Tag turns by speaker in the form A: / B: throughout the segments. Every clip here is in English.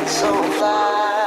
A: so fly.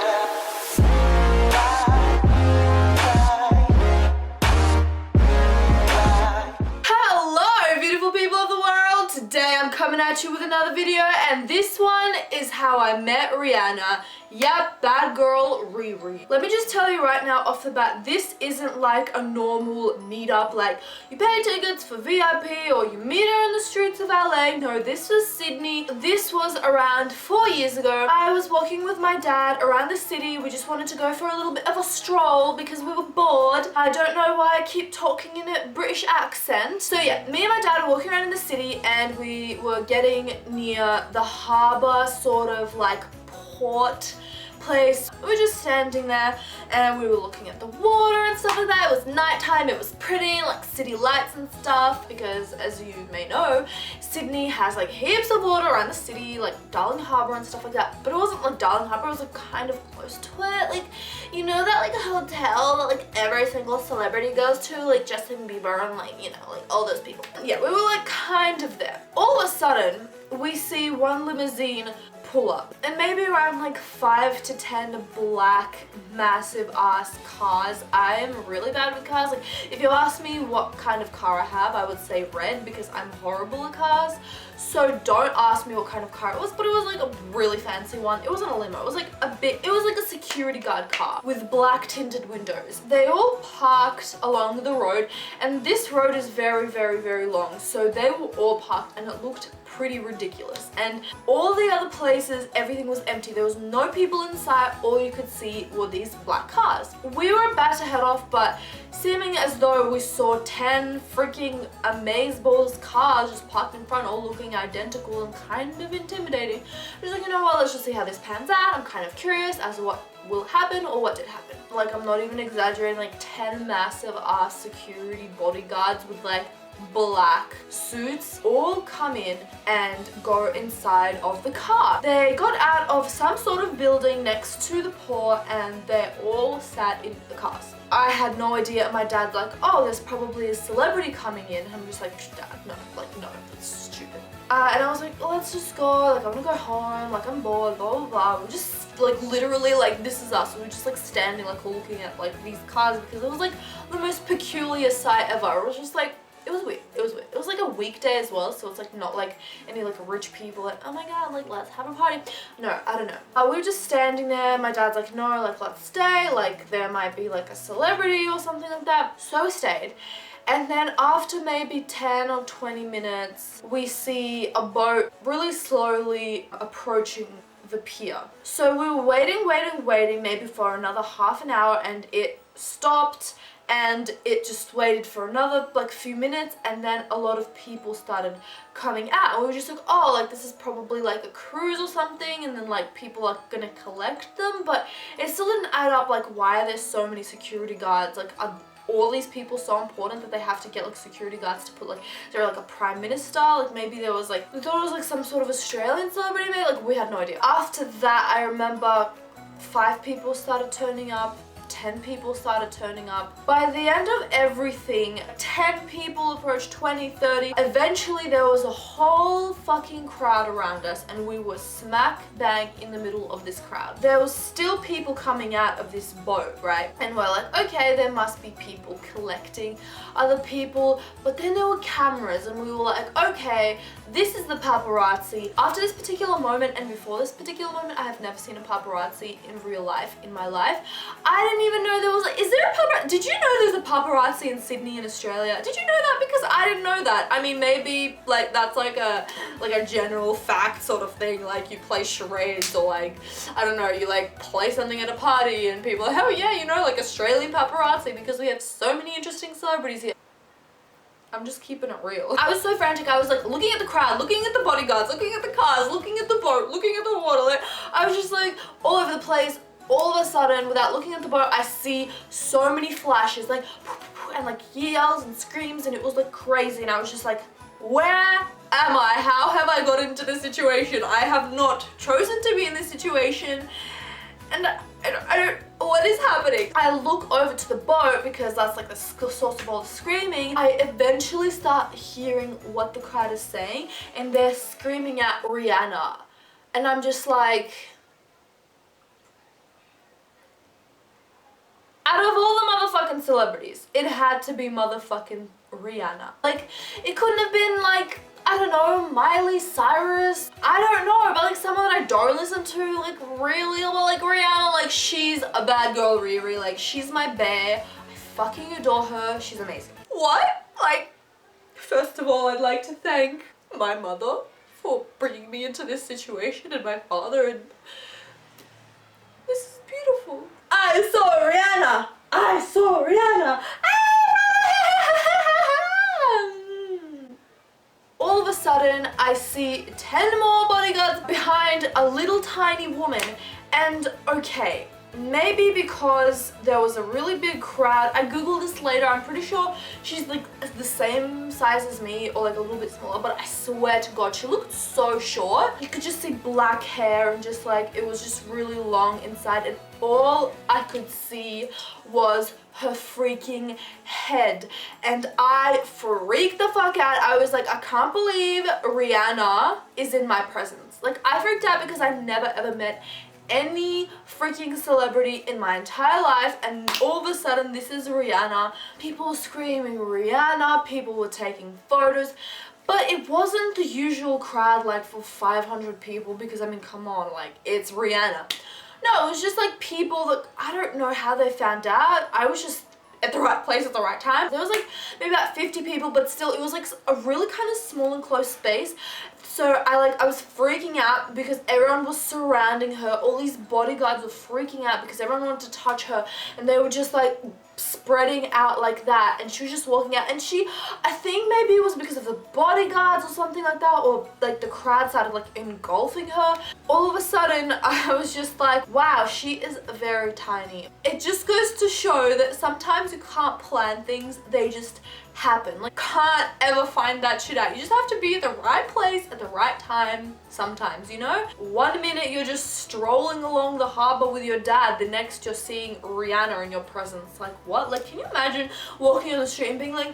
B: Hello, beautiful people of the world. Today I'm coming at you with another video, and this one is how I met Rihanna. Yep, bad girl Riri. Let me just tell you right now off the bat, this isn't like a normal meetup, like you pay tickets for VIP or you meet her in the streets of LA. No, this was Sydney. This was around 4 years ago. I was walking with my dad around the city. We just wanted to go for a little bit of a stroll because we were bored. I don't know why I keep talking in a British accent. So yeah, me and my dad were walking around in the city and we were getting near the harbour, sort of like port place. We were just standing there and we were looking at the water and stuff like that. It was nighttime, it was pretty, like city lights and stuff, because as you may know, Sydney has like heaps of water around the city, like Darling Harbour and stuff like that. But it wasn't like Darling Harbour, it was like kind of close to it. Like, you know that like a hotel that like every single celebrity goes to, like Justin Bieber and like, you know, like all those people. Yeah, we were like kind of there. All of a sudden, we see one limousine pull up, and maybe around like 5 to 10 black massive ass cars. I am really bad with cars. Like if you ask me what kind of car I have, I would say red because I'm horrible at cars. So don't ask me what kind of car it was, but it was like a really fancy one. It wasn't a limo, it was like it was like a security guard car with black tinted windows. They all parked along the road, and this road is very, very, very long. So they were all parked and it looked pretty ridiculous. And all the other places, everything was empty. There was no people in sight. All you could see were these black cars. We were about to head off, but seeming as though we saw 10 freaking amazeballs cars just parked in front, all looking identical and kind of intimidating. I was like, you know what, let's just see how this pans out. I'm kind of curious as to what will happen or what did happen. Like, I'm not even exaggerating, like 10 massive ass security bodyguards with like black suits all come in and go inside of the car. They got out of some sort of building next to the port and they all sat in the cars. I had no idea. My dad's like, oh, there's probably a celebrity coming in. And I'm just like, Dad, no, like, no, that's stupid. And I was like, well, let's just go, like, I'm gonna go home, like, I'm bored, blah, blah, blah. We're just, like, literally, like, this is us. We were just, like, standing, like, looking at, like, these cars because it was, like, the most peculiar sight ever. It was just, like, it was weird. It was weird. It was like a weekday as well, so it's like not like any like rich people like, oh my god, like let's have a party. No, I don't know. We were just standing there. My dad's like, no, like let's stay. Like there might be like a celebrity or something like that. So we stayed. And then after maybe 10 or 20 minutes, we see a boat really slowly approaching the pier. So we were waiting maybe for another half an hour, and it stopped. And it just waited for another like few minutes, and then a lot of people started coming out, and we were just like, oh, like this is probably like a cruise or something, and then like people are gonna collect them. But it still didn't add up. Like, why are there so many security guards? Like, are all these people so important that they have to get like security guards to put like, is there like a prime minister? Like maybe there was like, we thought it was like some sort of Australian celebrity maybe, like we had no idea. After that, I remember 5 people started turning up, 10 people started turning up. By the end of everything, 10 people approached, 20, 30. Eventually there was a whole fucking crowd around us, and we were smack bang in the middle of this crowd. There was still people coming out of this boat, right? And we're like, okay, there must be people collecting other people. But then there were cameras, and we were like, okay, this is the paparazzi. After this particular moment and before this particular moment, I have never seen a paparazzi in real life in my life. I didn't even know there was like, is there a paparazzi? Did you know there's a paparazzi in Sydney in Australia? Did you know that? Because I didn't know that. I mean, maybe like that's like a general fact sort of thing, like you play charades or like, I don't know, you like play something at a party and people are like, oh yeah, you know, like Australian paparazzi, because we have so many interesting celebrities here. I'm just keeping it real. I was so frantic. I was like looking at the crowd, looking at the bodyguards, looking at the cars, looking at the boat, looking at the water. Like, I was just like all over the place. All of a sudden, without looking at the boat, I see so many flashes, like, and like yells and screams, and it was like crazy. And I was just like, where am I? How have I got into this situation? I have not chosen to be in this situation. And I don't, what is happening? I look over to the boat because that's like the source of all the screaming. I eventually start hearing what the crowd is saying, and they're screaming at Rihanna. And I'm just like, Out of all the motherfucking celebrities, it had to be motherfucking Rihanna. Like, it couldn't have been like, I don't know, Miley Cyrus. I don't know, but like someone that I don't listen to like really, but like Rihanna, like she's a bad girl, Riri. Like she's my bear. I fucking adore her. She's amazing. What? Like, first of all, I'd like to thank my mother for bringing me into this situation and my father, and this is beautiful. I saw Rihanna. I saw Rihanna. All of a sudden, I see 10 more bodyguards behind a little tiny woman, and okay, maybe because there was a really big crowd. I googled this later. I'm pretty sure she's like the same size as me or like a little bit smaller, but I swear to God, she looked so short. You could just see black hair and just like, it was just really long inside, and all I could see was her freaking head, and I freaked the fuck out. I was like, I can't believe Rihanna is in my presence. Like, I freaked out because I never ever met any freaking celebrity in my entire life, and all of a sudden this is Rihanna. People were screaming Rihanna, people were taking photos, but it wasn't the usual crowd like for 500 people, because I mean, come on, like, it's Rihanna. No, it was just like people that, I don't know how they found out. I was just at the right place at the right time. There was like maybe about 50 people, but still it was like a really kind of small and close space. So I was freaking out because everyone was surrounding her. All these bodyguards were freaking out because everyone wanted to touch her, and they were just like spreading out like that, and she was just walking out, and I think maybe it was because of the bodyguards or something like that, or like the crowd started like engulfing her. All of a sudden I was just like, wow, she is very tiny. It just goes to show that sometimes you can't plan things, they just happen. Like, can't ever find that shit out. You just have to be at the right place at the right time sometimes, you know? One minute you're just strolling along the harbor with your dad, the next you're seeing Rihanna in your presence. Like, what? Like, can you imagine walking on the street and being like,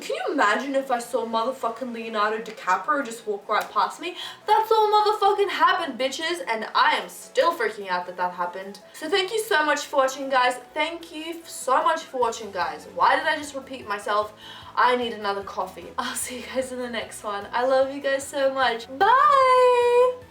B: can you imagine if I saw motherfucking Leonardo DiCaprio just walk right past me? That's all motherfucking happened, bitches, and I am still freaking out that that happened. So thank you so much for watching, guys. Thank you so much for watching, guys. Why did I just repeat myself? I need another coffee. I'll see you guys in the next one. I love you guys so much. Bye!